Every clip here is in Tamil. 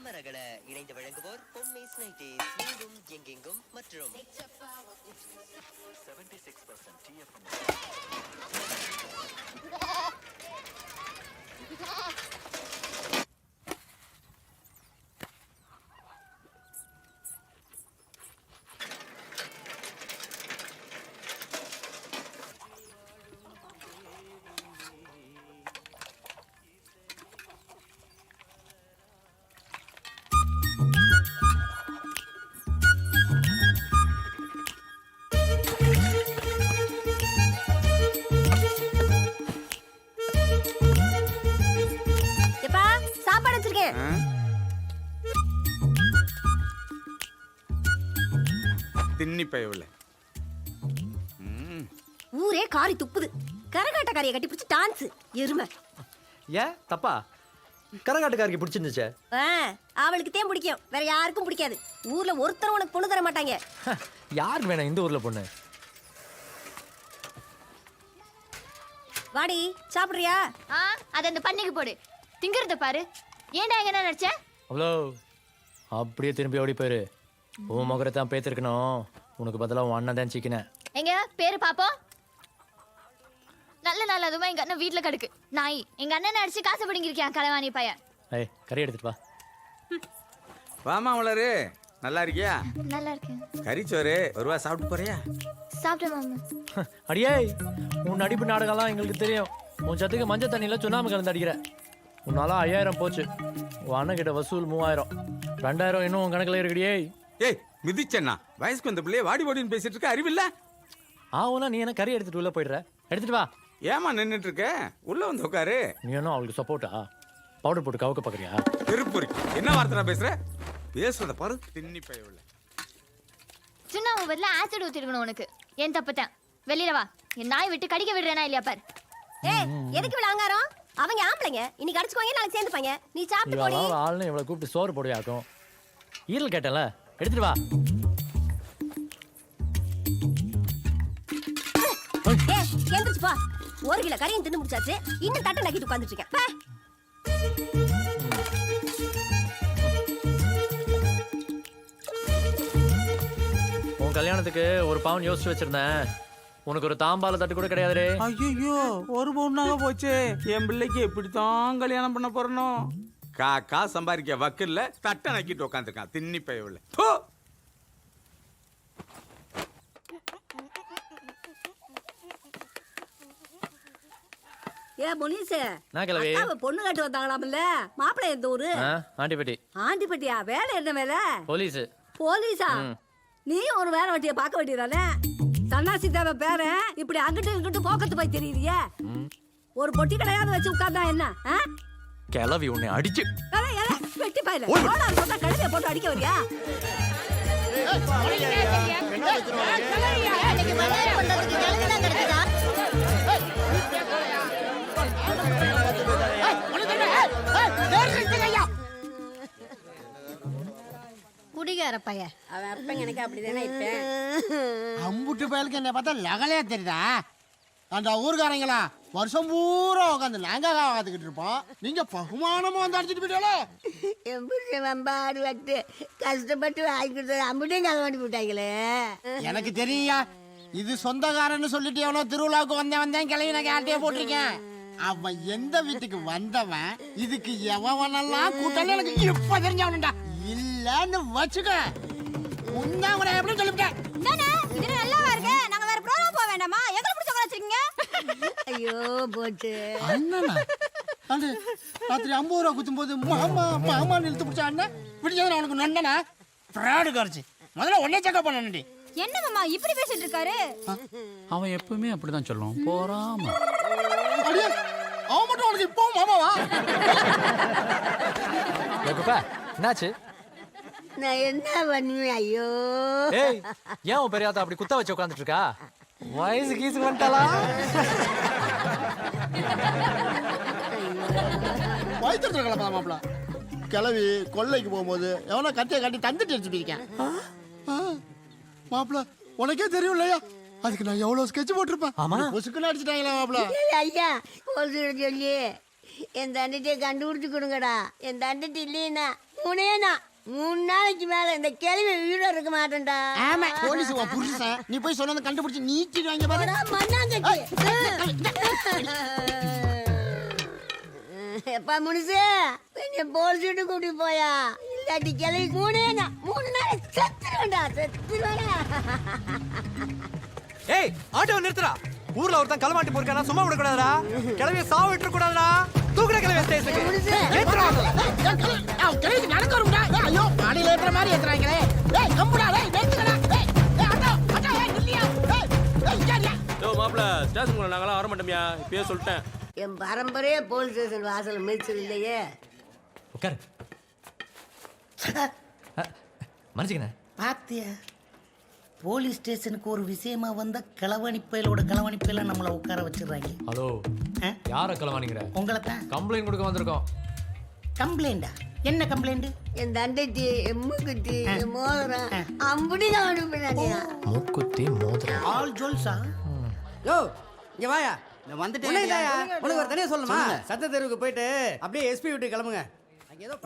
அமரகல இணைந்து வழங்குவோர் பொம்மேஸ் நைட்டீஸ் எங்கும் எங்கெங்கும் மற்றும் 76% TFM. ஊரே காரி துப்புது. கரகாட்டக்காரியை கட்டி பிடிச்சி டான்ஸ் எருமை. ஏன் தப்பா? கரகாட்டக்காரிக்கு பிடிச்சிருந்துச்சே. அவளுக்கு தேன் பிடிக்கும், வேற யாருக்கும் பிடிக்காது. ஊர்ல ஒருத்தர் உனக்கு பொண்ணு தர மாட்டாங்க. யாருக்கு வேணாம் இந்த ஊர்ல பொண்ணு? வாடி சாப்பிடுறியா? அத அந்த பண்ணைக்கு போடு. திங்கறத பாரு. ஏன்டா எங்க நினைச்ச? அவ்வளோ அப்படியே திரும்பி ஓடி போயிரு. உன் முகரை தான் பேத்திருக்கணும். உனக்கு பதிலாக உன் அண்ணன் தான் சிக்கினேன். எங்க பேரு பாப்போம். நல்ல நாள் அதுமா எங்க அண்ணன் வீட்டுல கிடக்கு. நாய் எங்க அண்ணன் அடிச்சு காசு பிடிங்கிருக்கேன் களவாணி பையன். ஏய் கறி எடுத்துட்டு வா. வாமா வளரு. நல்லா இருக்கியா? நல்லா இருக்கேன். கறிச்சோறு ஒருவா சாப்பிட்டு போறியா? சாப்பிட்டேன் மாமா. அடியே உன் நடிப்பு நாடகம்லாம் எங்களுக்கு தெரியும். உன் சத்துக்கு மஞ்சள் தண்ணியில சுண்ணாம்பு கலந்து அடிக்கிற. உன்னால 5000 போச்சு. உன் அண்ணன் கிட்ட வசூல் 3000. 2000 இன்னும் உன் கணக்குல இருக்குடியே. ஏய் மிதிச்சண்ணா, வயசுக்கு வந்த பிள்ளைய வாடி வாடின்னு பேசிட்டு இருக்க, அறிவில்ல? ஆவுனா நீ என்ன கறி எடுத்துட்டு உள்ள போயிடுற? எடுத்துட்டு வா. ஏமா நின்றுட்டு இருக்க? உள்ள வந்து உட்காரு. நீ என்ன அவளுக்கு சப்போர்ட்டா? பவுடர் போட்டு கவுக்க பாக்குறியா? திருப்பூரி என்ன வார்த்தை பேசுற? பேசுறத பாரு. தின்னி பையவுல சுண்ணாம்பு பதிலா ஆசிட் ஊத்திருக்கணும் உனக்கு. ஏன் தப்புதான். வெளியில வா. என் நாய் விட்டு கடிக்க விடுறேனா இல்லையா பாரு. எதுக்கு இவ்வளவு அங்காரம்? அவங்க ஆம்பளைங்க, இன்னைக்கு அடிச்சுக்குவாங்க, நாளைக்கு சேர்ந்துப்பாங்க. நீ சாப்பிட்டு போடி. இவள ஆள்னு இவளை கூப்பிட்டு சோறு போடுவியாக்கும். ஈரல் கேட்டல, எடுத்துட்டு வா. எந்திரிச்சு பா. 1 கிலோ கறியும் தின்னு முடிச்சாச்சு. இன்னும் தட்டை நக்கிட்டு உட்கார்ந்துட்டு இருக்கேன். உன் கல்யாணத்துக்கு ஒரு பவுன் யோசிச்சு வச்சிருந்தேன். உனக்கு ஒரு தாம்பால தட்டு கூட கிடையாதுரே. ஐயோ, ஒரு பவுனாக போச்சு. என் பிள்ளைக்கு எப்படித்தான் கல்யாணம் பண்ண போறனோ? காக்கா சம்பாதிக்க வக்கில்ல, தட்டை நக்கிட்டு உட்காந்துருக்கான். தின்னி பையவுல. முனிசு, நான் கிளவி. பொண்ணு காட்டு வந்தாங்களாம்ல. மாப்பிள்ளை எந்த ஊரு? ஆண்டிப்பட்டி. ஆண்டிப்பட்டியா? வேலை என்ன வேலை? போலீஸ். போலீஸா? நீ ஒரு வேலை வட்டியை பார்க்க வேண்டியதானே? சன்னாசி தேவை பேர இப்படி அங்கிட்டு இங்கிட்டு போக்கத்து போய் தெரியுதியே. ஒரு பொட்டி கடையாவது வச்சு உட்கார்ந்தா என்ன? கிளவி உன்னை அடிச்சு வெட்டி பாயில சொன்னா கழுதைய போட்டு அடிக்க வரியா? குடிகார பையன் அவன் அப்ப எனக்கு அப்படிதானே இருப்பேன். அம்புட்டு பயலுக்கு என்ன பார்த்தா லகலையா தெரியுதா? அந்த ஊர்காரங்களா வருஷம் பூரா உட்காந்து நாங்க காத்துக்கிட்டு இருப்போம். நீங்க பகுமானமா வந்து அடிச்சுட்டு போயிட்டாலே. எம்புட்டு வம்பாடு வட்டு கஷ்டப்பட்டு வாங்கிட்டு அம்புட்டையும் கதை பண்ணி போட்டாங்களே. எனக்கு தெரியா, இது சொந்தக்காரன்னு சொல்லிட்டு எவனோ திருவிழாவுக்கு வந்தேன் கிளவி நான் கேட்டையே போட்டிருக்கேன். அவன் எந்த வீட்டுக்கு வந்தவன், இதுக்கு எவனெல்லாம் கூட்டாலும் எனக்கு இப்ப தெரிஞ்சவனுண்டா. இல்லன்னு வச்சுக்க உன்னை எப்படி சொல்லிவிட்டேன். நல்லாவா இருக்கு? நாங்க வேற ப்ரோகிராம் போக வேண்டாமா? எங்களை பிடிச்ச வச்சிருக்கீங்க. ஐயோ போச்சு. அண்ணனா அந்த ராத்திரி 50 ரூபா குத்தும் போது மாமா மாமா இழுத்து பிடிச்ச அண்ணன் பிடிச்சது அவனுக்கு நண்டனா பிராடு காரிச்சு. முதல்ல ஒன்னே செக்கப் பண்ணி. என்ன மாமா இப்படி பேசிட்டு இருக்காரு? அவன் எப்பவுமே அப்படிதான் சொல்லுவான். போறாம அவன் மட்டும் உனக்கு இப்போ மாமாவா? என்னாச்சு? நான் என்ன பண்ணுவேன்? ஐயோ ஏய், ஏன் உன் பெரியாத்தா அப்படி குத்த வச்சு உட்காந்துட்டு இருக்கா? வயசு கீசு வந்துட்டாளா? வயிற்று கிளம்பலாம் மாப்பிள. கிளவி கொள்ளைக்கு போகும்போது எவனோ கட்டியை கட்டி தந்துட்டு அடிச்சுட்டு இருக்கேன். மாப்பிள உனக்கே தெரியும் இல்லையா, அதுக்கு நான் எவ்வளவு ஸ்கெட்ச் போட்டிருப்பேன். ஆமா பொசுக்குன்னு அடிச்சுட்டாங்களா மாப்பிள? ஐயா சொல்லி என் தண்டத்தை கண்டுபிடிச்சு கொடுங்கடா. என் தண்டத்தை இல்லைன்னா மூணேனா 3 நாளைக்கு மேல இந்த கேள்வி வீடு இருக்க மாட்டேன்டா. ஆமா போலீஸ் உன் புருஷன் நீ போய் சொன்னதை கண்டுபிடிச்சு நீச்சிடுவாங்க பாரு. மண்ணாங்கட்டி எப்பா முனுசு என்ன போலீஸ்ட்டு கூட்டி போயா இல்லாட்டி கிளவி 3 நாள் செத்துருவேன்டா செத்துருவேனா. ஏய் ஆட்டோ நிறுத்துடா. ஊர்ல ஒருத்தன் களவாண்டி போயிருக்கானா சும்மா விடக்கூடாதுடா. கிளவிய சாவு விட்டுற கூடாதுடா. தூக்குற கிளவிய ஸ்டேஷனுக்கு ஏத்துறா. நடக்க வரும்டா. ஐயோ மாடியில ஏத்துற மாதிரி ஏத்துறாங்களே. ஏய் கம்புடா டேய் நிறுத்துடா. ஏய் ஆட்டோ ஏய் இல்லையா. ஏய் இங்கயா. யோ மாப்ள ஸ்டேஷனுக்குள்ள நாங்கலாம் வர மாட்டோம்யா. இப்பயே சொல்லிட்டேன். என் பரம்பரையே போலீஸ் ஸ்டேஷன் வாசல் மிதிச்சது இல்லையே. உட்காரு. மன்னிச்சுக்கண்ணே. பாத்தியா போலீஸ் ஸ்டேஷனுக்கு ஒரு விஷயமா வந்த களவாணிப்பையில நம்மளை உட்கார வச்சிடுறாங்க. ஹலோ, யார களவாணிங்கிற? உங்களை தான் கம்ப்ளைண்ட் கொடுக்க வந்திருக்கோம். கம்ப்ளைண்டா? என்ன கம்ப்ளைண்ட்? என் தண்டைச்சி என் மூக்குத்தி என் மோதிரம் அப்படிதான் அனுப்பினாடியா. மூக்குத்தி மோதிரம் ஆல் ஜோல்ஸா? யோ இங்க வாயா. நான் வந்துட்டேன். உனக்கு ஒரு தனியா சொல்லணுமா? சத்த தெருவுக்கு போயிட்டு அப்படியே எஸ்பி வீட்டுக்கு கிளம்புங்க.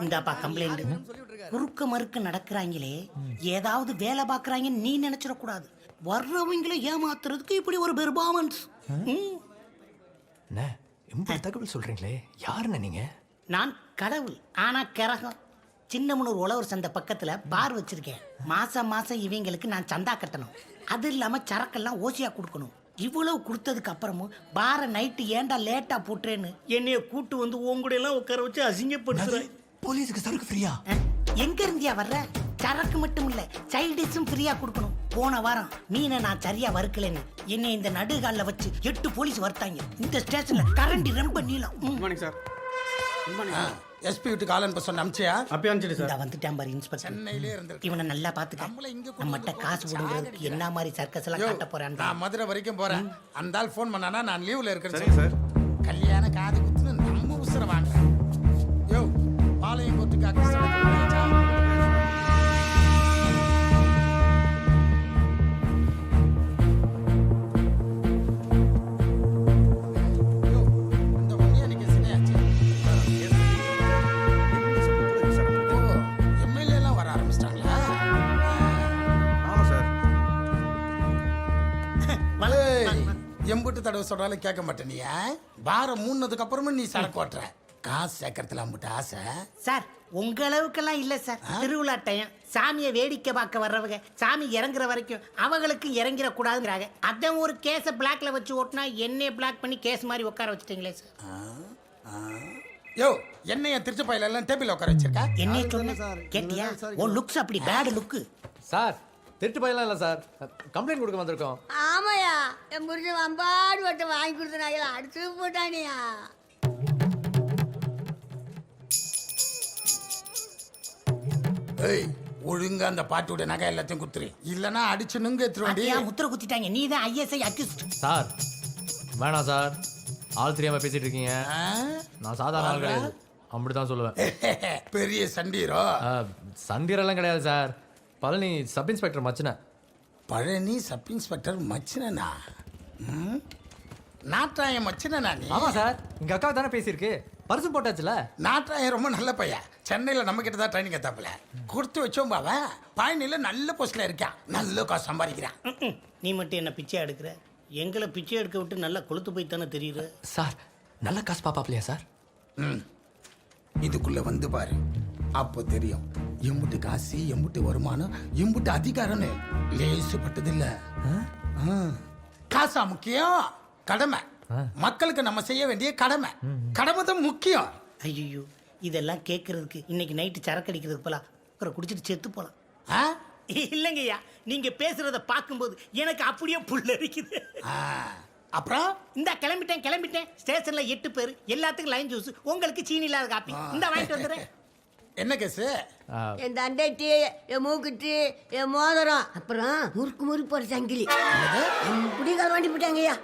இந்தாப்பா கம்ப்ளைண்ட். குறுக்க மறுக்க நடக்கிறாங்களே, ஏதாவது வேலை பார்க்கறாங்கன்னு நீ நினைச்சிடக்கூடாது. வர்றவங்களை ஏமாத்துறதுக்கு இப்படி ஒரு பெர்ஃபார்மன்ஸ். தகவல் சொல்றீங்களே, யாருன்னு நீங்க? நான் கடவுள், ஆனா கரகம். சின்னமனூர் உழவர் சந்தை பக்கத்துல பார் வச்சிருக்கேன். மாசம் மாசம் இவங்களுக்கு நான் சந்தா கட்டணும். அது இல்லாம சரக்கெல்லாம் ஓசியா கொடுக்கணும். இவ்வளவு கொடுத்ததுக்கு அப்புறமும் பார நைட்டு ஏன்டா லேட்டா போட்டுறேன்னு என்னைய கூட்டு வந்து உங்கூட எல்லாம் உட்கார வச்சு அசிங்கப்படுத்துற. போலீஸுக்கு சரக்கு ஃப்ரீயா? எங்க இருந்தியா வர்ற? சரக்கு மட்டும் இல்ல, சைடிஷும் ஃப்ரீயா கொடுக்கணும். போன வாரம் மீனை நான் சரியா வறுக்கலன்னு என்னை இந்த நடுகால வச்சு 8 போலீஸ் வர்த்தாங்க. இந்த ஸ்டேஷன்ல கரண்டி ரொம்ப நீளம். சார் எஸ்பி வீட்டுக்கு ஆளன் பஸ் சொன்ன அம்ச்சியா? அப்பயே அனுப்பிச்சிடு சார். இந்த வந்துட்டான் பாரு இன்ஸ்பெக்டர். சென்னையிலே இருந்திருக்கு. இவனை நல்லா பாத்துக்க. நம்மகிட்ட காசு கொடுக்கறதுக்கு என்ன மாதிரி சர்க்கஸ் எல்லாம் காட்ட போறான். நான் மதுரை வரைக்கும் போறேன். அந்த ஆள் ஃபோன் பண்ணானா நான் லீவ்ல இருக்கேன். சரிங்க சார். கல்யாண காது குத்துன்னு நம்ம உசுர வாங்க. யோ பாளையம் கோர்ட்டுக்கு அக்சஸ் பண்ணியாச்சா? யோ அந்த ஒண்ணே எனக்கு சினையாச்சு. ஓ எம்எல்ஏ எல்லாம் வர ஆரம்பிச்சிட்டாங்களா? ஆமா சார். எம்புட்டு தடவை சொல்றாலும் கேட்க மாட்டேனியா? வாரம் மூணதுக்கு அப்புறமும் நீ சரக்கு ஓட்டுற. காசு சேர்க்கறதுல அம்புட்டு ஆசை. சார் உங்க அளவுக்கெல்லாம் இல்ல சார். திருவிழா டைம் சாமியை வேடிக்கை பார்க்க வர்றவங்க சாமி இறங்குற வரைக்கும் அவங்களுக்கு இறங்கிட கூடாதுங்கிறாங்க. அதான் ஒரு கேஸை பிளாக்ல வச்சு ஓட்டினா என்னைய பிளாக் பண்ணி கேஸ் மாதிரி உட்கார வச்சுட்டீங்களே சார். யோ என்னைய திருச்சப்பையில எல்லாம் டேபிள் உட்கார வச்சிருக்கா? என்னைய சொன்ன கேட்டியா? உன் லுக்ஸ் அப்படி பேட் லுக்கு. சார் திருட்டு பையலாம் இல்லை சார், கம்ப்ளைண்ட் கொடுக்க வந்திருக்கோம். ஆமாயா என் புரிஞ்சு அம்பாடு வட்ட வாங்கி கொடுத்த நகையில அடிச்சு போட்டானியா. ஏய் ஒழுங்கா அந்த பாட்டோட நகை எல்லாத்தையும் குத்துரு, இல்லனா அடிச்சு நுங்க எடுத்துருவாண்டி. முத்திர குத்திட்டாங்க. நீ தான் ஐஎஸ்ஐ அக்யூஸ்ட். சார் வேணாம் சார், ஆள் தெரியாம பேசிட்டு இருக்கீங்க. நான் சாதாரண ஆள் கிடையாது, அப்படிதான் சொல்லுவேன். பெரிய சண்டீரோ? சண்டீரெல்லாம் கிடையாது சார், பழனி சப் இன்ஸ்பெக்டர் மச்சின. பழனி சப் இன்ஸ்பெக்டர் மச்சினா? நாட்டாயம் மச்சினா? நீ? ஆமா சார், எங்க அக்கா தானே பேசியிருக்கு, பரிசு போட்டாச்சுல. நாட்டாயம் ரொம்ப நல்ல பையன். சென்னையில் நம்ம கிட்ட தான் ட்ரைனிங் எடுத்தாப்புல. கொடுத்து வச்சோம் பாவ. பழனியில் நல்ல போஸ்ட்ல இருக்கான், நல்ல காசு சம்பாதிக்கிறான். நீ மட்டும் என்ன பிச்சை எடுக்கிற? எங்களை பிச்சை எடுக்க விட்டு நல்லா கொளுத்து போய் தானே தெரியுது. சார் நல்ல காசு பாப்பாப்லையா சார்? இதுக்குள்ள வந்து பாரு, அப்போ தெரியும். எம்புட்டு காசு, எம்புட்டு வருமானம், எம்புட்டு அதிகாரம்னு லேசுப்பட்டது இல்ல. காசா முக்கியம், கடமை. மக்களுக்கு நம்ம செய்ய வேண்டிய கடமை, கடமை தான் முக்கியம். ஐயோ இதெல்லாம் கேட்கறதுக்கு இன்னைக்கு நைட்டு சரக்கு அடிக்கிறதுக்கு போலாம், அப்புறம் குடிச்சிட்டு செத்து போலாம். இல்லைங்கய்யா, நீங்க பேசுறத பார்க்கும்போது எனக்கு அப்படியே புல்ல இருக்குது. அப்புறம் இந்த கிளம்பிட்டேன். ஸ்டேஷன்ல 8 பேர், எல்லாத்துக்கும் லைன் ஜூஸ், உங்களுக்கு சீனி இல்லாத காப்பி. இந்த வாங்கிட்டு வந்துடுறேன். என்ன கேஸ்? என் தண்டைட்டி, என் மூக்குத்தி, என் மோதிரம், அப்புறம் முறுக்கு போற சங்கிலி இப்படி கலவாண்டி போட்டாங்கய்யா.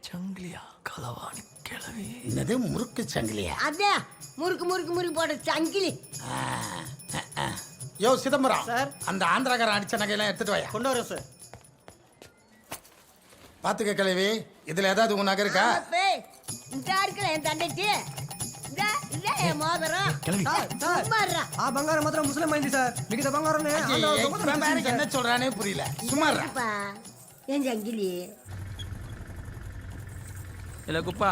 சங்கிலியா? களவாணி கிளவி. என்னது முறுக்கு சங்கிலியா? அதே முறுக்கு போட்ட சங்கிலி. யோ சிதம்பரம் சார், அந்த ஆந்திராக்காரன் அடிச்ச நகையெல்லாம் எடுத்துட்டு வாயா. கொண்டு வரேன் சார். பாத்துக்க கிழவி, இதுல ஏதாவது உன் நகை இருக்கா? இந்த இருக்கல என் தண்டைட்டி, இந்த ఇదే మోదరం சும்மாடுறா. ఆ బంగారం మాత్రం ముస్లిం అయింది సార్ మిగతా బంగారం என்ன சொல்றானே புரியல சும்மா அப்பா, என் சங்கிலி இல்லை குப்பா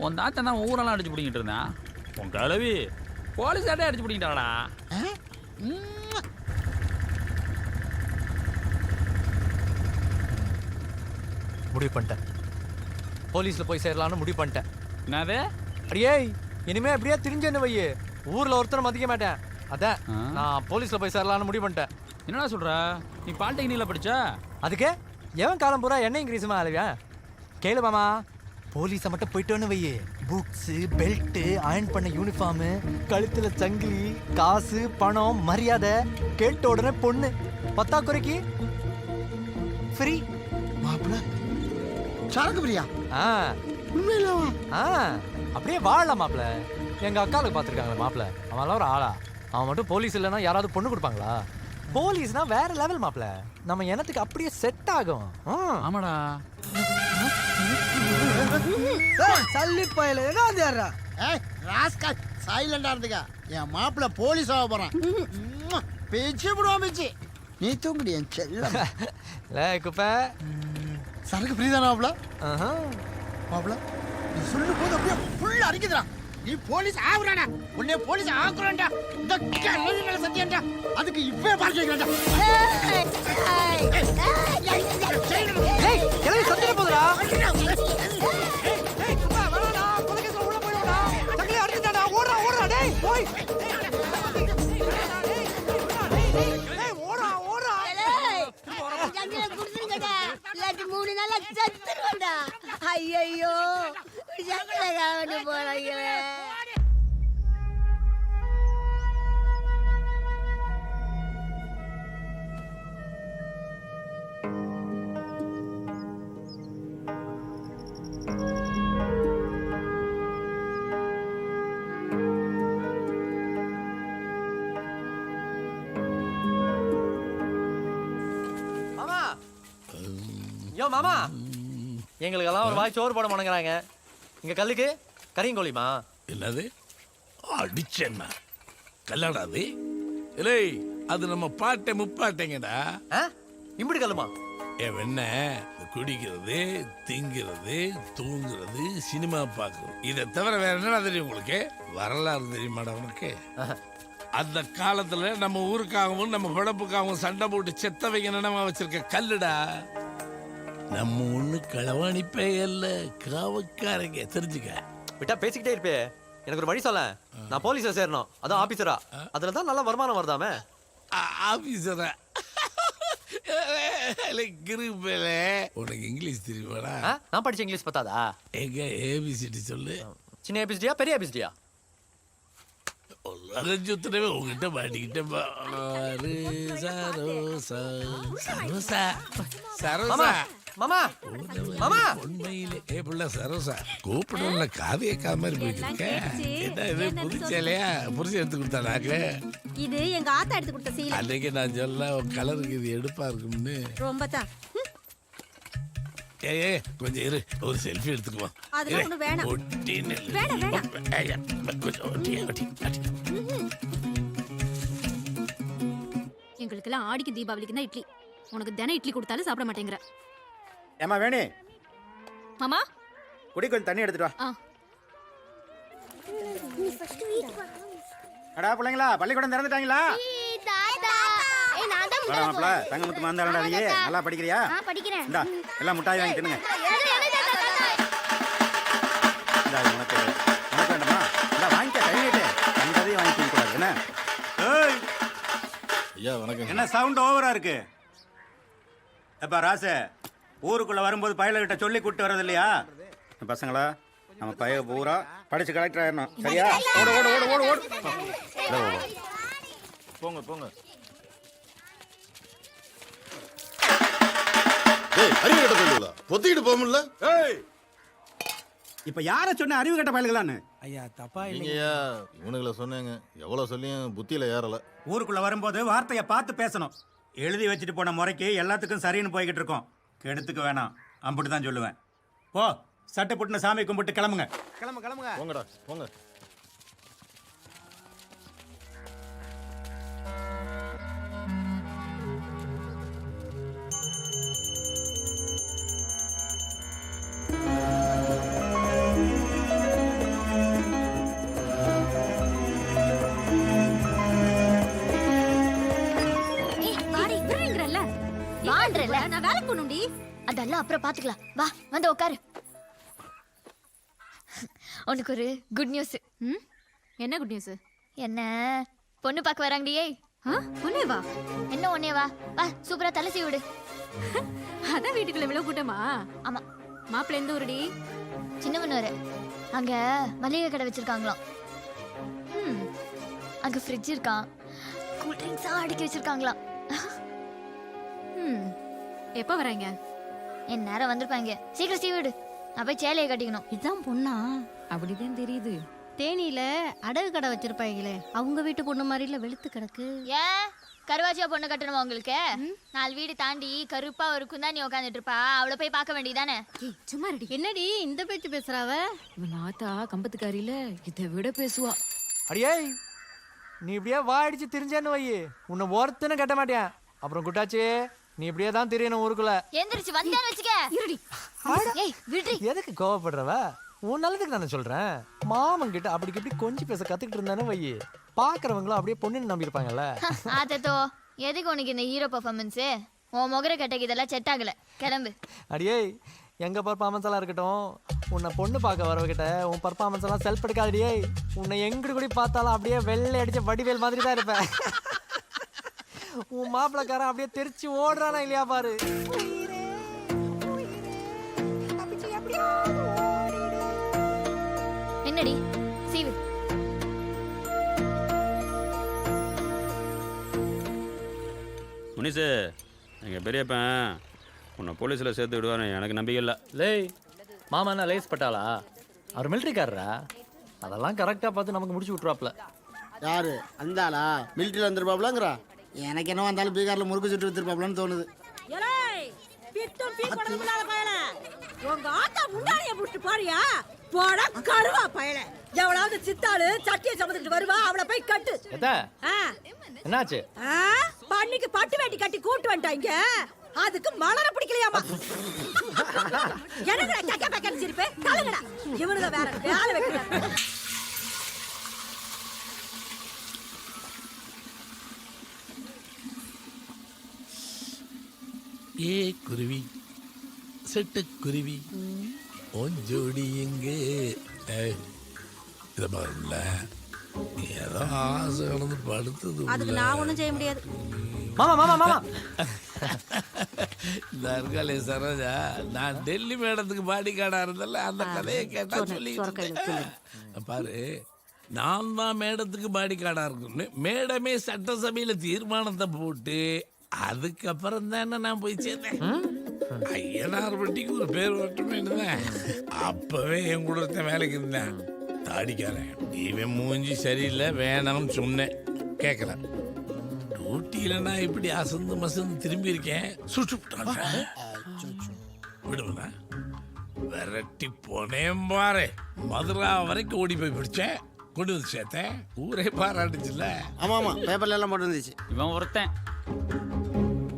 உன் தாத்தன் தான் ஊரெல்லாம் அடிச்சு பிடிக்கிட்டு இருந்தான் உன் கிளவி போலீஸாட்டே அடிச்சு பிடிக்கிட்டாடா. முடிவு பண்ணிட்டேன். போலீஸ்ல போய் சேரலாம்னு முடிவு பண்ணிட்டேன். என்னது? அடியே இனிமே அப்படியே திரிஞ்சேன்னு வையே, ஊர்ல ஒருத்தரை மதிக்க மாட்டேன். அதான் நான் போலீஸ்ல போய் சேரலாம்னு முடிவு பண்ணிட்டேன். என்னடா சொல்ற? நீ பாலிடெக்னிக்கில் படிச்ச? அதுக்கு எவன் காலம் பூரா என்ன இங்கிலீஷுமா அழுவியா? கேளு மாமா, போலீஸை மட்டும் போயிட்டோன்னு வையே, புக்ஸு பெல்ட்டு அயர்ன் பண்ண யூனிஃபார்மு கழுத்துல சங்கிலி காசு பணம் மரியாதை கேட்ட உடனே பொண்ணு பத்தாக்குறைக்கு ஃப்ரீ. மாப்பிள்ள சரக்கு பிரியா ஆ உண்மையிலவா? ஆ அப்படியே வாழலாம் மாப்பிள்ள. எங்க அக்காளுக்கு பார்த்துருக்காங்களே மாப்பிள்ள, அவன்லாம் ஒரு ஆளா? அவன் மட்டும் போலீஸ் இல்லைன்னா யாராவது பொண்ணு கொடுப்பாங்களா? போலீஸ்னா வேற லெவல் மாப்பிள்ள, நம்ம எனத்துக்கு அப்படியே செட் ஆகும். ஆமாடா. சல்லி பயில என்ன வந்துடுறா? ஏய் ராஸ்கல் சைலண்டா இருந்துக்க. என் மாப்பிள்ள போலீஸ் ஆக போறான். பேச்சு விடுவான் பேச்சு. நீ தூங்குடி என் செல்லம். லே குப்பை, சரக்கு ஃப்ரீதானா மாப்பிள்ள? மாப்பிள்ள நீ சொல்லும் போது அப்படியே ஃபுல்லா அடிக்குதுடா. நீ போலீஸ் ஆகுறாடா, உன்னை போலீஸ் ஆக்குறான்டா. இந்த கிழவி மேல சத்தியம்டா, அதுக்கு இப்பவே பார்க்க வைக்கிறேன்டா. ஏய் கிளவி சத்திர போதுடா. மூணு நாளா சத்துருவேன்டா. ஐயோ சக்கரை போறாங்களே. மாமா, யோ மாமா, எங்களுக்கெல்லாம் ஒரு வாய் சோறு போட மாட்டேங்கிறாங்க. இங்க கல்லுக்கு கரியங்கோழிமா? என்னது அடிச்சேன்னா கல்லாடாது? இல்லை, அது நம்ம பாட்டை முப்பாட்டைங்கடா. இம்புடி கல்லுமா? என்ன குடிக்கிறது, திங்கிறது, தூங்குறது, சினிமா பார்க்கறது, இதை தவிர வேற என்ன தெரியும் உங்களுக்கு? வரலாறு தெரியுமாடா உனக்கு? அந்த காலத்துல நம்ம ஊருக்காகவும் நம்ம பிழப்புக்காகவும் சண்டை போட்டு செத்தவைங்க நினைவா வச்சிருக்க கல்லுடா. நம்ம ஒண்ணு களவாணிப்பே இல்ல, காவக்காரங்க, தெரிஞ்சுக்க. விட்டா பேசிக்கிட்டே இருப்பே, எனக்கு ஒரு வழி சொல்ல. நான் போலீஸ்ல சேரணும், அதான் ஆபீசரா. அதுல தான் நல்ல வருமானம் வருதாமே. ஆபீசரா? உனக்கு இங்கிலீஷ் தெரியுமாடா? நான் படிச்ச இங்கிலீஷ் பத்தாதா? எங்க ஏபிசிடி சொல்லு. சின்ன ஏபிசிடியா பெரிய ஏபிசிடியா? சுத்தனவே உங்ககிட்ட மாட்டிக்கிட்ட பாரு. சரோசா சரோசா சரோசா மாமா மாமா உண்மையிலே ஏ புள்ள சரோசா கூப்பிடல, காது கேட்காத மாதிரி போய்க்கிருக்க. என்ன இது புது சேலையா? புரிச்சு எடுத்து கொடுத்தானாக்க? இது எங்க ஆத்தா எடுத்து கொடுத்த சீலை. அன்னைக்கு நான் சொல்ல கலருக்கு இது எடுப்பா இருக்கும்னு. ரொம்ப தான். ஏ கொஞ்சம் இரு, ஒரு செல்ஃபி எடுத்துக்குவோம். அதெல்லாம் ஒண்ணு வேணாம். எங்களுக்கு எல்லாம் ஆடிக்கு தீபாவளிக்கு தான் இட்லி. உனக்கு தினம் இட்லி கொடுத்தாலும் சாப்பிட மாட்டேங்கிற. ஏமா வேணே மாமா குடி, கொஞ்சம் தண்ணி எடுத்துட்டு வா. அடா பிள்ளைங்களா, பள்ளிக்கூடம் திறந்துட்டாங்களா? மாப்பிள்ள தங்கமுத்து மாந்தாளா, நீ நல்லா படிக்கிறியா? இந்தா எல்லாம் முட்டாய் வாங்கி தின்னுங்க. உனக்கு வேண்டாமா? இந்தா வாங்கிக்க, கையிட்டு அங்கதையும் வாங்கி தின்னுக்கூடாது என்ன? ஐயா வணக்கம். என்ன சவுண்ட் ஓவரா இருக்கு? எப்பா ராசு, ஊருக்குள்ள வரும்போது பயலுகிட்ட சொல்லி கூட்டு வர்றது இல்லையா? பசங்களா, நம்ம பைய பூரா படிச்சு கலெக்டர் ஆயிடணும், சரியா? ஓடு ஓடு ஓடு ஓடு ஓடு. போங்க போங்க. பொத்திக்கிட்டு போக முடியல. இப்ப யார சொன்ன அறிவு கட்ட பயல்களான்னு? ஐயா தப்பா இல்லையா? இவனுங்களை சொன்னேங்க, எவ்வளவு சொல்லியும் புத்தியில ஏறல. ஊருக்குள்ள வரும்போது வார்த்தையை பார்த்து பேசணும். எழுதி வச்சுட்டு போன முறைக்கு எல்லாத்துக்கும் சரின்னு போய்கிட்டு இருக்கோம். கெடுத்துக்க வேணாம், அம்பிட்டு தான் சொல்லுவேன். போ, சட்டை புட்டுன சாமி கும்பிட்டு கிளம்புங்க. கிளம்புங்க. போங்கடா போங்க. அதெல்லாம் அப்புறம் பாத்துக்கலாம். வா வந்து உட்காரு. உனக்கு ஒரு குட் நியூஸ். என்ன குட் நியூஸ்? என்ன பொண்ணு பார்க்க வராங்கடியே. ஒன்னே வா. என்ன ஒன்னே வா? வா சூப்பரா தலை சீவி விடு. அதான் வீட்டுக்குள்ள இவ்வளவு கூட்டமா? ஆமா. மாப்பிள்ளை எந்த ஊருடி? சின்னமனூர். அங்க மளிகை கடை வச்சிருக்காங்களாம். அங்க ஃப்ரிட்ஜ் இருக்கான், கூல் ட்ரிங்க்ஸா அடுக்கி வச்சிருக்காங்களாம். எப்ப வராங்க? என் நேரம் வந்திருப்பாங்க. சீக்கிரம் சீவி விடு. நான் போய் சேலையை கட்டிக்கணும். இதான் பொண்ணா? அப்படிதான் தெரியுது. தேனியில அடகு கடை வச்சிருப்பாங்களே, அவங்க வீட்டு பொண்ணு மாதிரில வெளுத்து கிடக்கு. ஏன் கருவாச்சியா பொண்ணு கட்டணுமா உங்களுக்கு? 4 வீடு தாண்டி கருப்பா ஒரு குந்தாணி உட்காந்துட்டு இருப்பா, அவளை போய் பார்க்க வேண்டியதானே? சும்மா ரெடி. என்னடி இந்த பேச்சு பேசுறாவ? இவன் ஆத்தா கம்பத்துக்காரியில இதை விட பேசுவா. அடியே நீ இப்படியே வாடிச்சு திரிஞ்சேன்னு வை, உன்னை ஒருத்தனும் கட்ட மாட்டேன். அப்புறம் குட்டாச்சி நீ இப்படியே தான் தெரியணும் ஊருக்குள்ள. எந்திரிச்சு வந்தேன்னு வச்சுக்க. ஏய் விடுடி. எதுக்கு கோவப்படுறவ? உன் நல்லதுக்கு தானே சொல்றேன். மாமன் கிட்ட அப்படி இப்படி கொஞ்சம் பேச கத்துக்கிட்டு இருந்தானே வை, பாக்குறவங்களும் அப்படியே பொண்ணு நம்பியிருப்பாங்கல்ல. ஆத்தோ எதுக்கு உனக்கு இந்த ஹீரோ பர்ஃபார்மன்ஸ்? உன் முகர கட்டக்கு இதெல்லாம் செட் ஆகல. கிளம்பு. அடியே எங்க பர்ஃபார்மன்ஸ் எல்லாம் இருக்கட்டும், உன்னை பொண்ணு பார்க்க வரவகிட்ட உன் பர்ஃபார்மன்ஸ் எல்லாம் செல்ஃப் எடுக்காதடியே. உன்னை எங்கிட்டு கூட பார்த்தாலும் அப்படியே வெள்ளை அடிச்ச வடிவேல் மாதிரி தான் இருப்பேன். உன் மாப்பிளக்காரன் அப்படியே தெரிச்சு ஓடுறானா இல்லையா பாரு. என்னடி சீவு. முனிசு, எங்கள் பெரியப்பன் உன்னை போலீஸில் சேர்த்து விடுவாரு, எனக்கு நம்பிக்கை இல்லை. லேய் மாமா என்ன லேஸ் பட்டாளா? அவர் மிலிட்ரிக்காரரா? அதெல்லாம் கரெக்டாக பார்த்து நமக்கு முடிச்சு விட்ருவாப்ல. யாரு அந்தாளா? மிலிட்டரியில் வந்துருப்பாப்லங்கிறா? எனக்கு என்ன வந்தாலும் பீகாரில் முறுக்கு சுட்டு வித்துருப்பாப்லன்னு தோணுது. உங்க ஆத்தா முன்னாடியே புடிச்சு பாரியா? போடா கருவா பயல. எவ்வளவு சித்தாளு சட்டியை சமந்துட்டு வருவா, அவளை போய் கட்டு. என்னாச்சு? பண்ணிக்கு பட்டு வேட்டி கட்டி கூட்டு வந்துட்டாங்க. அதுக்கு மலர பிடிக்கலையாமா? என்னங்கடா கக்க பக்கன்னு சிரிப்பே? கலங்கடா. இவனுங்க வேற வேலை வைக்கிறாங்க. ஏ குருவி சிட்டுக்குருவி ஒஞ்சோடி எங்கே இதை பாருல, ஏதோ ஆசை கலந்து படுத்தது. அதுக்கு நான் ஒண்ணும் செய்ய முடியாது. மாமா மாமா மாமா இந்த இருக்காளே சரோஜா, நான் டெல்லி மேடத்துக்கு பாடி கார்டா இருந்தல, அந்த கதையை கேட்டா சொல்லி பாரு. நான் தான் மேடத்துக்கு பாடி கார்டா இருக்குன்னு மேடமே சட்டசபையில தீர்மானத்தை போட்டு அதுக்கப்புறம் தானே நான் போய் சேர்ந்தேன். ஐயனார் பட்டிக்கு ஒரு பேர் வரட்டுமேனுதான் அப்பவே என் கூட வேலைக்கு இருந்தேன். தாடிக்காரன் இவன் மூஞ்சி சரியில்லை வேணாம்னு சொன்னேன், கேட்கல. டியூட்டியில நான் இப்படி அசந்து மசந்து திரும்பி இருக்கேன், சுட்டு விடுவேன். விரட்டி போனேன் பாரு, மதுரா வரைக்கும் ஓடி போய் பிடிச்சேன், கொண்டு வந்து சேர்த்தேன். ஊரே பாராட்டுச்சுல்ல. ஆமா ஆமா பேப்பர்ல எல்லாம் போட்டு வந்துச்சு. இவன் ஒருத்தன்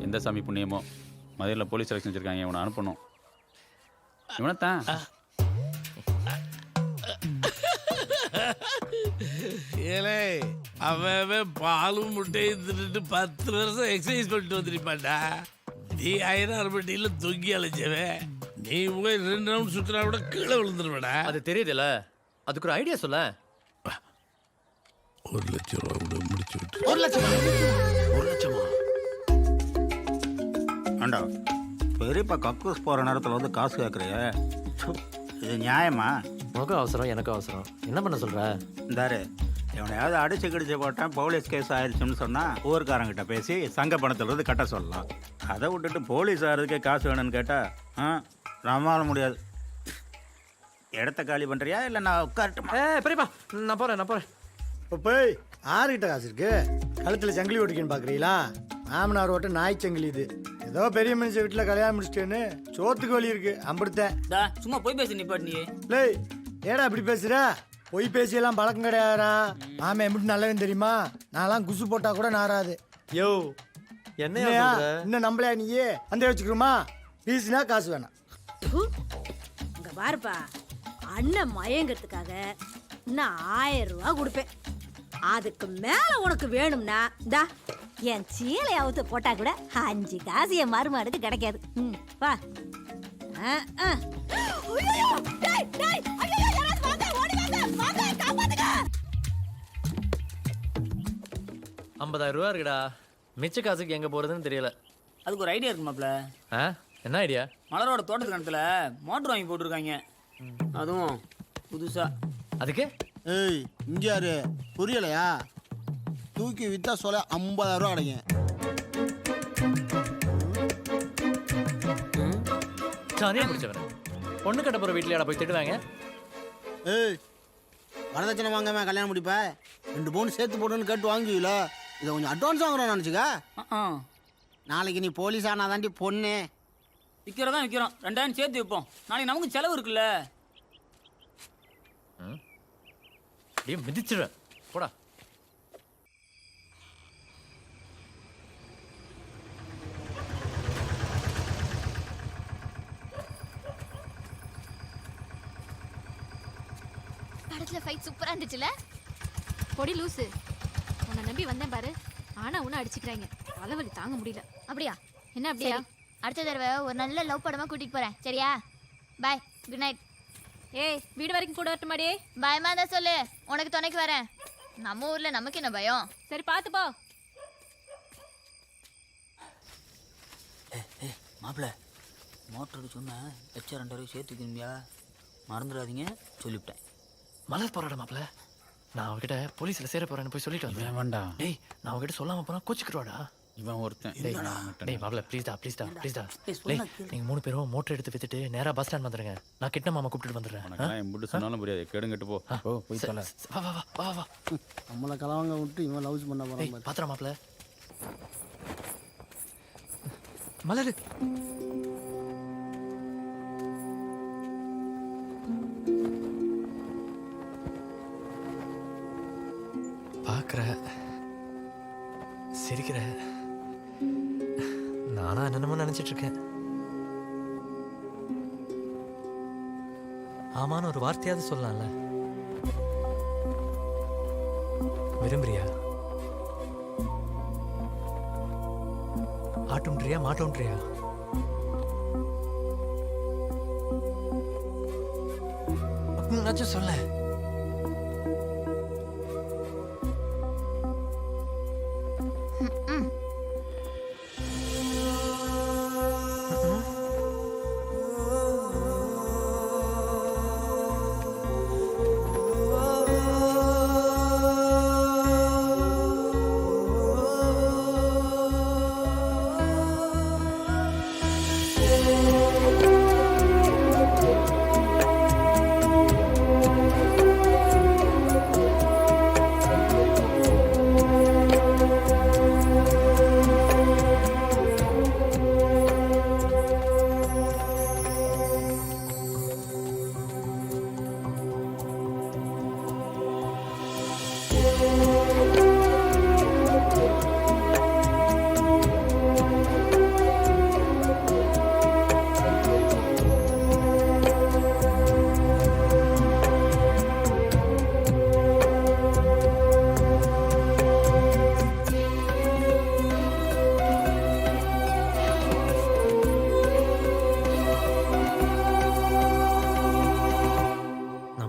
எந்த சாமி புண்ணியமோ மதுரையில் போலீஸ் செலக்ஷன் வச்சிருக்காங்க, இவனை அனுப்பணும். இவனைத்தான் ஏலே அவன் பாலும் முட்டையும் தின்னுட்டு 10 வருஷம் எக்ஸசைஸ் பண்ணிட்டு வந்துருப்பான்டா. நீ ஐயனார்பட்டியில் தொங்கி அழைச்சவன், நீ போய் 2 ரவுண்ட் சுத்தினா கூட கீழே விழுந்துருவடா. அது தெரியுதுல்ல, அதுக்கு ஒரு ஐடியா சொல்ல. 1 லட்சம் ரூபா கூட முடிச்சு விட்டு. 1 லட்சமா? 1 லட்சமா? ஆண்டா பெரியப்பா கக்கூஸ் போகிற நேரத்தில் வந்து காசு கேட்குறிய, இது நியாயமா? உனக்கும் அவசரம் எனக்கும் அவசரம், என்ன பண்ண சொல்ற? இந்தாரு எவனையாவது அடிச்சு கிடிச்சு போட்டேன் போலீஸ் கேஸ் ஆயிடுச்சுன்னு சொன்னால் ஊருக்காரங்கிட்ட பேசி சங்க பணத்திலிருந்து கட்ட சொல்லலாம். அதை விட்டுட்டு போலீஸ் ஆகிறதுக்கே காசு வேணும்னு கேட்டால் நம்மளால முடியாது. இடத்த காலி பண்ணுறியா இல்லை நான் உட்காரட்டுமா? பெரியப்பா நான் போகிறேன். இப்போ போய் ஆறுகிட்ட காசு இருக்கு, கழுத்தில் சங்கிலி ஓட்டிக்கன்னு பார்க்குறீங்களா? மாமனார் ஓட்ட நாய் சங்கிலி இது. ஏதோ பெரிய மனுஷன் வீட்டில் கல்யாணம் முடிச்சிட்டேன்னு சோத்துக்கு வழி இருக்கு, அம்பிடுத்தேன். சும்மா போய் பேசு நிப்பாட்டு நீ. லேய் ஏடா இப்படி பேசுற? பொய் பேசியெல்லாம் பழக்கம் கிடையாதா? மாமன் எப்படி நல்லவன் தெரியுமா? நான்லாம் குசு போட்டா கூட நாராது. யோ என்னையா இன்னும் நம்பலையா நீயே? அந்த வச்சுக்கிறோமா? பீஸ்னா காசு வேணாம். இங்க பாருப்பா, அண்ணன் மயங்கிறதுக்காக இன்னும் 1000 ரூபா கொடுப்பேன். அதுக்கு மேல உனக்கு வேணும்னா இந்தா என் சீலையாவது போட்டா கூட 5 காசு என் மருமாடுக்கு கிடைக்காது. வா ஐயையோ! டேய், டேய், ஐயையோ, யாராவது வாங்க, ஓடி வாங்க, வாங்க, காப்பாத்துங்க. 50,000 ரூபா இருக்குடா. மிச்ச காசுக்கு எங்க போறதுன்னு தெரியல. அதுக்கு ஒரு ஐடியா இருக்கு மாப்ள. என்ன ஐடியா? மலரோட தோட்டத்து கிணத்துல மோட்டர் வாங்கி போட்டிருக்காங்க, அதுவும் புதுசா. அதுக்கு ஏய் இங்க யாரு புரியலையா? தூக்கி வித்தா சொல்ல 50,000 ரூபா அடைங்க. சாணியா பிடிச்சவன பொண்ணு கட்ட போற வீட்லயாடா போய் திட்டுவாங்க? ஏய் வரதட்சணை வாங்காம கல்யாணம் முடிப்ப 2 பவுன் சேர்த்து போடுன்னு கேட்டு வாங்குவீல, இதை கொஞ்சம் அட்வான்ஸ் வாங்குறோம் நினச்சிக்க. நாளைக்கு நீ போலீஸ் ஆனாதாண்டி பொண்ணு. விற்கிறதா விற்கிறோம், 2000 சேர்த்து வைப்போம். நாளைக்கு நமக்கு செலவு இருக்குல்ல. அப்படியே மிதிச்சிடுவேன் போடா. படத்துல ஃபைட் சூப்பரா இருந்துச்சுல? பொடி லூசு, உன்னை நம்பி வந்தேன் பாரு, ஆனா உன்னை அடிச்சுக்கிறாங்க. தலைவலி தாங்க முடியல. அப்படியா? என்ன அப்படியா? அடுத்த தடவை ஒரு நல்ல லவ் படமா கூட்டிட்டு போறேன், சரியா? பாய், குட் நைட். ஏய், வீடு வரைக்கும் கூட வரட்டுமாடி? பயமா தான் சொல்லு, உனக்கு துணைக்கு வரேன். நம்ம ஊர்ல நமக்கு என்ன பயம்? சரி பார்த்து போ. மாப்பிள்ள, மோட்டருக்கு சொன்ன எச்சா 2000 சேர்த்து வைக்கணும்பியா, மறந்துடாதீங்க சொல்லிவிட்டேன். மலர் போராட மாப்ள, நான் அவகிட்ட போலீஸ்ல சேர போறேன்னு போய் சொல்லிட்டு வந்தேன். வேண்டாம் டேய், நான் அவகிட்ட சொல்லாம போனா கோச்சிக்கிறோடா. இவன் ஒருத்தன். டேய் மாப்ள, ப்ளீஸ்டா ப்ளீஸ்டா ப்ளீஸ்டா. டேய் நீங்க 3 பேரும் மோட்டர் எடுத்து வித்துட்டு நேரா பஸ் ஸ்டாண்ட் வந்துருங்க. நான் கிட்ட மாமா கூப்பிட்டு வந்துடுறேன். உனக்கு எம்புட்டு சொன்னாலும் புரியாது, கேடுங்கட்டு போ. போய் சொல்ல. வா வா வா வா. நம்மளை கலவாங்க விட்டு இவன் லவ்ஸ் பண்ண போறான். பாத்திரா மாப்ள. மலரு பார்க்குற, சிரிக்கிற, நானா என்னென்னமோ நினச்சிட்டு இருக்கேன். ஆமான்னு ஒரு வார்த்தையாவது சொல்லலாம்ல. விரும்புறியா? ஆட்டுன்றியா மாட்டோன்றியா? அப்படின்னு சொல்ல.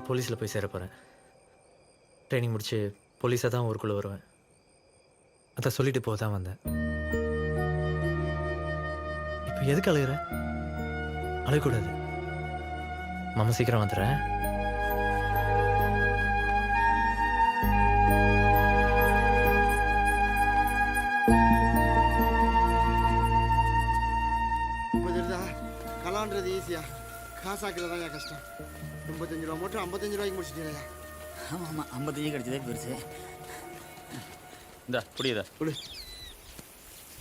போலீஸில் போய் சேர போகிறேன். ட்ரைனிங் முடிச்சு போலீஸாக தான் ஊருக்குள்ளே வருவேன். அதை சொல்லிட்டு போக தான் வந்தேன். இப்போ எதுக்கு அழுகிற? அழக்கூடாது. மாமா சீக்கிரம் வந்துடுறேன். கலான்றது ஈஸியா, காசாக்குறதா கஷ்டம். 35 ரூபா மட்டும் 55 ரூபாய்க்கு முடிச்சிட்டீங்களா? ஆமாம் ஆமாம், 55 கிடைச்சதே பெருசு. இந்த புரியுதா?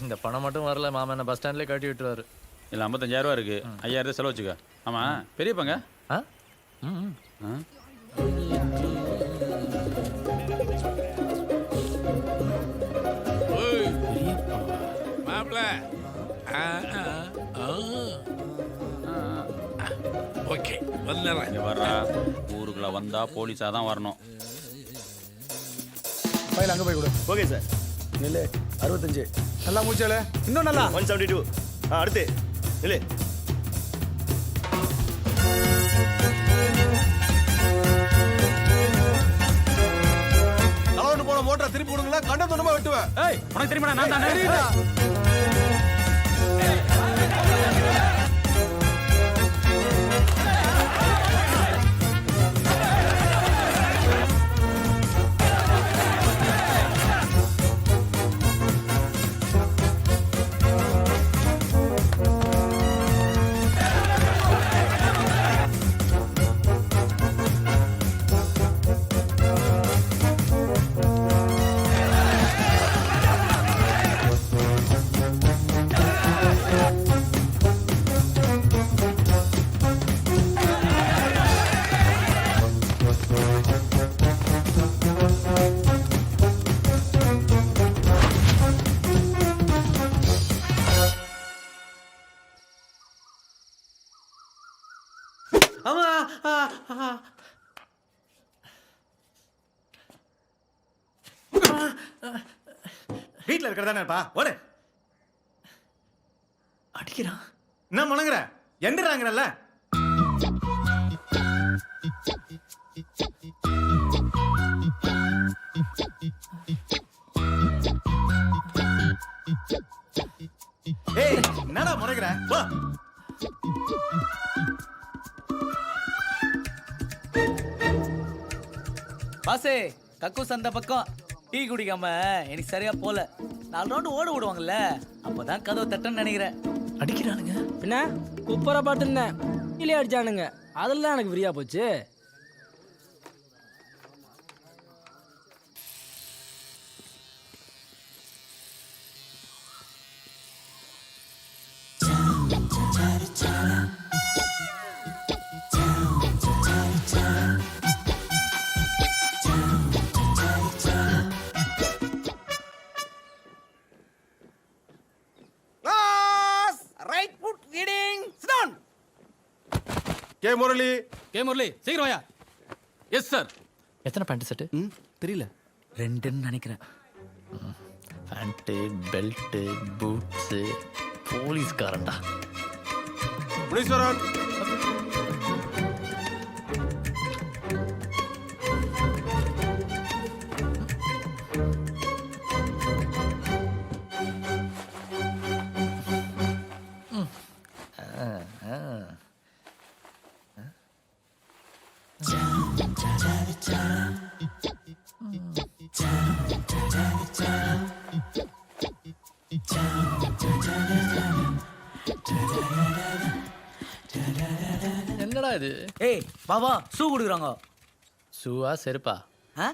இந்த பணம் மட்டும் வரல, மாமா என்ன பஸ் ஸ்டாண்ட்லேயே கட்டி விட்டுருவாரு. இல்லை 55,000 ரூபா இருக்கு, 5,000 செலவு வச்சுக்க. ஆமாம் பெரியப்பாங்க. மாப்பிள்ள ஓகே வந்துடுறேன். இங்கே வர்றா, ஊருக்குள்ள வந்தா போலீஸாக தான் வரணும். ஃபைல் அங்கே போய் கொடு. Okay sir. இல்லை 65 நல்லா மூச்சால, இன்னும் நல்லா 172. அடுத்து இல்லை ஓட்டுவ. ஏய் உனக்கு தெரியுமா நான் தானே? ஆமா வீட்டில் இருக்கிறதானேப்பா ஓடு. அடிக்கிறான். என்ன முணங்குற? எந்திராங்கிறல்ல. ஏய் என்னடா முறைக்கிற? வா. பாசே கக்கூஸ் அந்த பக்கம் டீ குடிக்காம எனக்கு சரியா போல 4 ரவுண்டு ஓட விடுவாங்கல்ல அப்பதான் கதவு தட்டன்னு நினைக்கிறேன். அடிக்கிறானுங்க. என்ன குப்பரை பாட்டுன்னேன் இல்லையே அடிச்சானுங்க அதெல்லாம் எனக்கு ஃப்ரீயா போச்சு. Right foot leading sit down. K Murali. K Murali சீக்கிரம் வாயா. Yes sir. எத்தனை பேண்ட் செட்டு? தெரியல 2ன்னு நினைக்கிறேன். பேண்ட்டு பெல்ட்டு பூட்ஸு போலீஸ்காரன்டா. முனீஸ்வரன். என்னடா இது? ஏய் பாபா ஷூ கொடுக்குறாங்க. ஷூவா செருப்பா? ஆ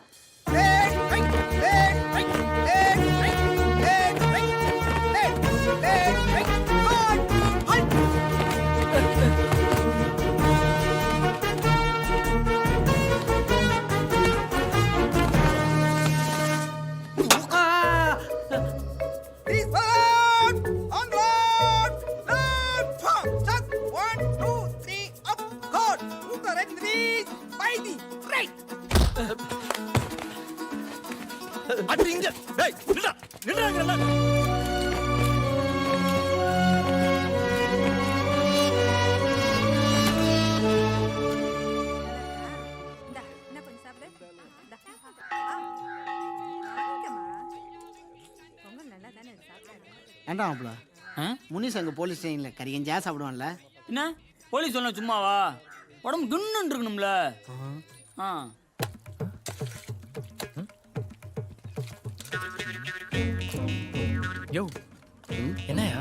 அடிங்க. டேய் நில்றா. நில்றாங்கறல. ஏண்டா மாப்ள முனிஸ் அங்க போலீஸ் ஸ்டேஷன்ல கறிகஞ்சா சாப்பிடுவான்ல. என்ன போலீஸ் சொன்ன சும்மாவா? உடம்பு குன்னு இருக்கணும்ல. ஆ யோ என்னையா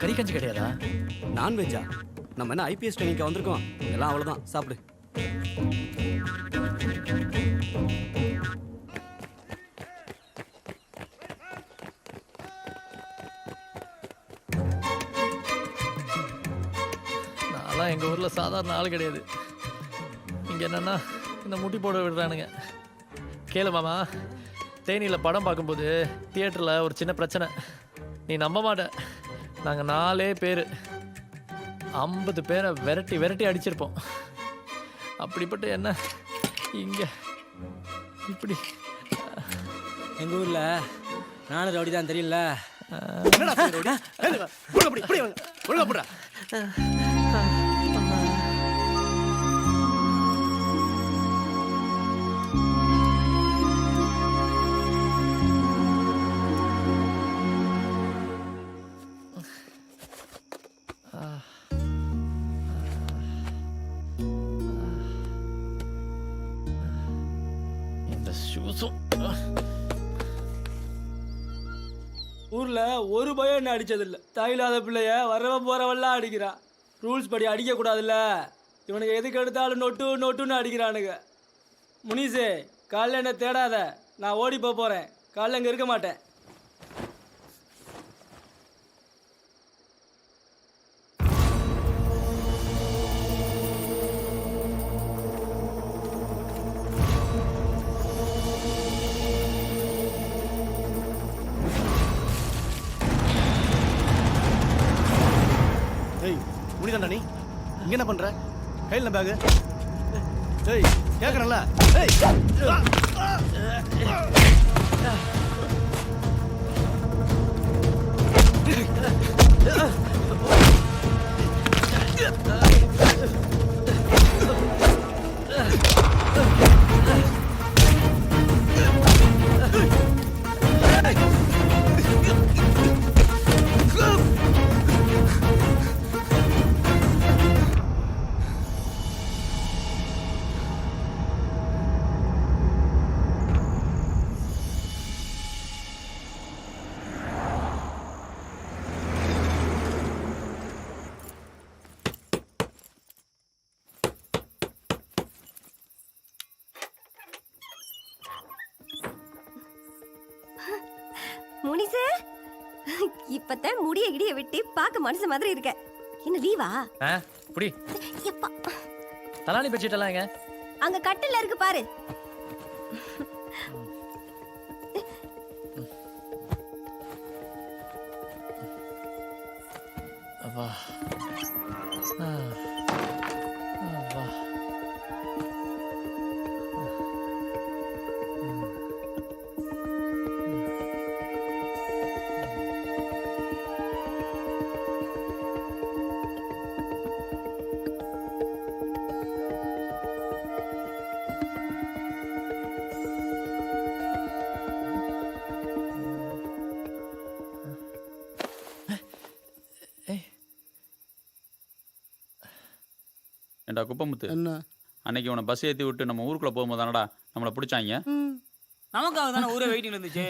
கறி கஞ்சி கிடையாதா? நான்வெஜ்ஜா? நம்ம என்ன ஐபிஎஸ் ட்ரைனிங்க்கு வந்திருக்கோம்? எல்லாம் அவ்வளவுதான், சாப்பிடு. நான்லாம் எங்கள் ஊரில் சாதாரண ஆள் கிடையாது. இங்கே என்னென்னா இந்த முட்டி போட விடுறானுங்க. கேளு மாமா, தேனியில் படம் பார்க்கும்போது தியேட்டரில் ஒரு சின்ன பிரச்சனை. நீ நம்ப மாட்ட, நாங்கள் 4 பேர் 50 பேரை விரட்டி விரட்டி அடிச்சிருப்போம். அப்படிப்பட்ட என்ன இங்கே இப்படி எங்கள் ஊரில் நானும் ரவுடி தான் தெரியல. இந்த ஷூஸும் ஊர்ல ஒரு பையன் என்ன அடிச்சதில்ல. தாயில்லாத பிள்ளைய வரவன் போறவெல்லாம் அடிக்கிறான். ரூல்ஸ் படி அடிக்க கூடாதுல்ல. இவனுக்கு எதுக்கு எடுத்தாலும் நொட்டு நொட்டுன்னு அடிக்கிறானுங்க. முனிசே, காலைல என்ன தேடாத, நான் ஓடி போறேன். காலைல இங்க இருக்க மாட்டேன். முடிதாண்டா நீ இங்க என்ன பண்ற? கையில் பேகு. ஏய் கேட்கறல. ஏய் முனிசு, இப்பதான் முடிய கிடிய வெட்டி பார்க்க மனசு மாதிரி இருக்க. என்ன லீவா? புடி. எப்பா தலாணி பெட்ஷீட் எல்லாம் எங்க? அங்க கட்டில இருக்கு பாரு. அப்பா. அப்பா. ஏண்டா குப்பமுத்து, என்ன அன்னைக்கு உன பஸ் ஏற்றி விட்டு நம்ம ஊருக்குள்ள போகும்போது தானடா நம்மளை பிடிச்சாங்க. நமக்காக தானே ஊரே வெயிட்டிங் இருந்துச்சு.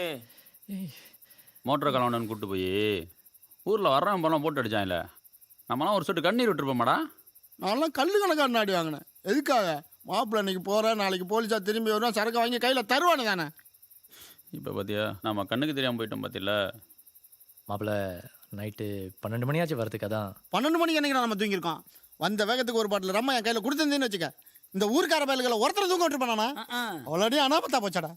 மோட்டர் கலவனன்னு கூப்பிட்டு போய் ஊரில் வர்றவன் பணம் போட்டு அடிச்சான்ல. நம்மளாம் ஒரு சொட்டு கண்ணீர் விட்டுருப்போமாடா. நான்லாம் கல்லு கணக்கான அடி வாங்கினேன். எதுக்காக? மாப்பிள்ளை இன்னைக்கு போகிறேன், நாளைக்கு போலீஸா திரும்பி வருவேன், சரக்கு வாங்கி கையில் தருவானு தானே. இப்போ பார்த்தியா நம்ம கண்ணுக்கு தெரியாமல் போயிட்டோம் பார்த்தில. மாப்பிள்ள நைட்டு 12 மணியாச்சு வரதுக்கு. அதான் 12 மணிக்கு என்னைக்கு நம்ம தூங்கியிருக்கோம். வந்த வேகத்துக்கு ஒரு பாட்டில் ரம்மா என் கையில் கொடுத்துருந்தேன்னு வச்சுக்க, இந்த ஊர்க்கார பயல்களை ஒருத்தர் தூங்க விட்டுருப்பானா? அவ்வளோடி அனாபத்தா போச்சாடா.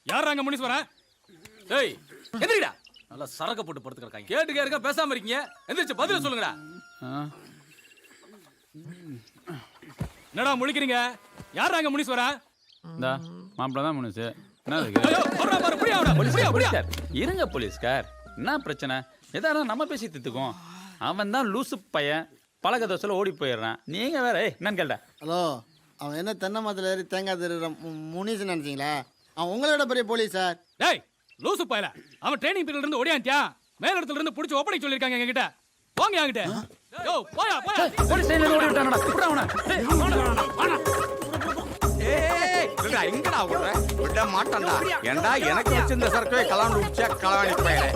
யார் அங்க முனீஸ்வரன்? டேய் எந்திரிடா. நல்லா சரக்க போட்டு படுத்துக்கறாங்க. கேட்டுக்கே இருக்க, பேசாம இருக்கீங்க. எந்திரிச்சு பதில சொல்லுங்கடா. என்னடா முழிக்கிறீங்க? யார் அங்க முனீஸ்வரன்? இந்தா மாப்பிள்ள தான் முனிசு. என்ன இருக்கு? ஐயோ போறா பாரு, புடியா போலீஸ்கார் இருங்க. போலீஸ்கார் என்ன பிரச்சனை? எதாவது நம்ம பேசி தித்துக்கும். அவன் தான் லூசு பையன், பழக்க தோசையில் ஓடி போயிடுறான். நீங்க வேற என்னன்னு கேட்டா. ஹலோ, அவன் என்ன தென்னை மரத்தில் ஏறி தேங்காய் திருற முனிசு நினைச்சிங்களா? அவன் உங்களோட பெரிய போலீஸ் சார். டேய் லூசு பையல, அவன் ட்ரைனிங் பீரியட்ல இருந்து ஓடியான்ட்டியா? மேல இடத்துல இருந்து புடிச்சு ஒப்படை சொல்லிருக்காங்க எங்க கிட்ட. போங்க என்கிட்ட. யோ போயா போயா. போலீஸ் ஸ்டேஷன்ல ஓடி விட்டானடா. புடா அவன. ஏய் விடா, எங்கடா ஓடுற? விட மாட்டேன்டா. ஏண்டா எனக்கு வச்சிருந்த சரக்கவே கலாண்டு உச்சா களவாணி பையலே.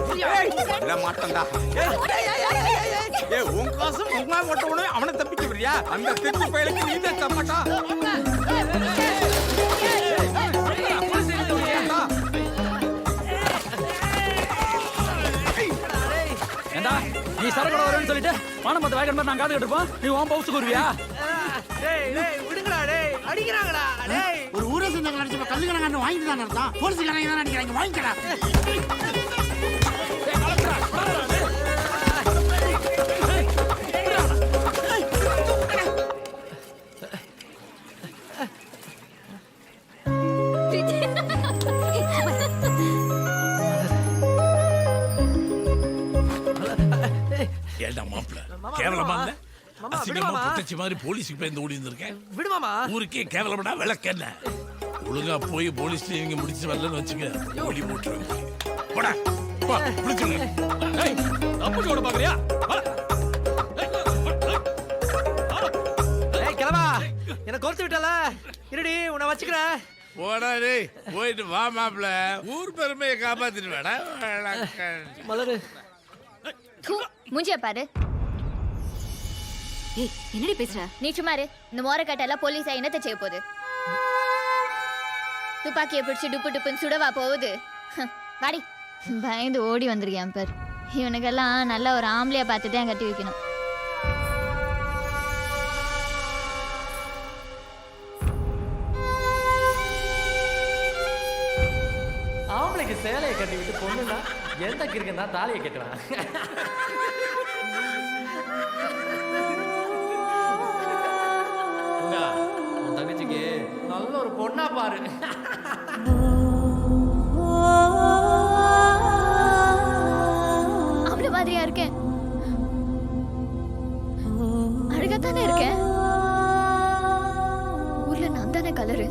விட மாட்டேன்டா. ஏய் உன் காசு உங்க ஓட்டவனே அவனை தப்பிக்க விடுறியா? அந்த திருட்டு பையலுக்கு நீ தான் தப்பட்டா. ஏண்டா நீ சரக்கடை வரேன்னு சொல்லிட்டு வானம் பார்த்து வாய்க்கணும் நான் காத்துக்கிட்டு இருப்போம். நீ உன் பவுச்சுக்கு வருவியா? விடுங்கடா டேய், அடிக்கிறாங்கடா டேய். ஒரு ஊரை சேர்ந்தவங்க அடிச்சப்ப கல்லு கணக்கான வாங்கிட்டு தான் அர்த்தம். போலீஸ்காரங்க தான் அடிக்கிறாங்க, வாங்கிக்கடா. அசிங்கமா புத்தச்சி மாதிரி போலீஸுக்கு பயந்து ஓடி இருந்திருக்கேன். விடுமாமா. ஊருக்கே கேவலப்படா விளக்கென்ன. ஒழுங்கா போய் போலீஸ் நீங்க முடிச்சு வரலன்னு வச்சுக்க ஓடி போட்டுருவேன். போடா போ புடிச்சுங்க. ஏய் தப்பு ஓட பாக்குறியா? ஏய் கிளம்பா. என்ன கோர்த்து விட்டல. இருடி உன்னை வச்சுக்கிறேன். போடா டேய் போயிட்டு வா மாப்ள. ஊர் பெருமையை காப்பாத்திட்டு வாடா. மலரு மூஞ்சிய பாரு. ஏய் என்னடி பேசுற? நீ சும்மா இரு. இந்த மோரக்கட்டெல்லாம் போலீஸா என்னத்தை செய்ய போகுது? துப்பாக்கியை பிடிச்சி டுப்பு டுப்புன்னு சுடவா போகுது? வாடி. பயந்து ஓடி வந்திருக்கேன் பேர். இவனுக்கெல்லாம் நல்ல ஒரு ஆம்பளையா பார்த்து தான் கட்டி வைக்கணும். ஆம்பளைக்கு சேலையை கட்டி விட்டு பொண்ணுன்னா எந்த கிருக்கன் தான் தாலியை கட்டுவான். உன் தங்கச்சிக்கு நல்ல ஒரு பொண்ணா பாரு. அவ்வளவு மாதிரியா இருக்கேன்? அழகாத்தானே இருக்கேன். ஊர்ல நான் தானே கலரு.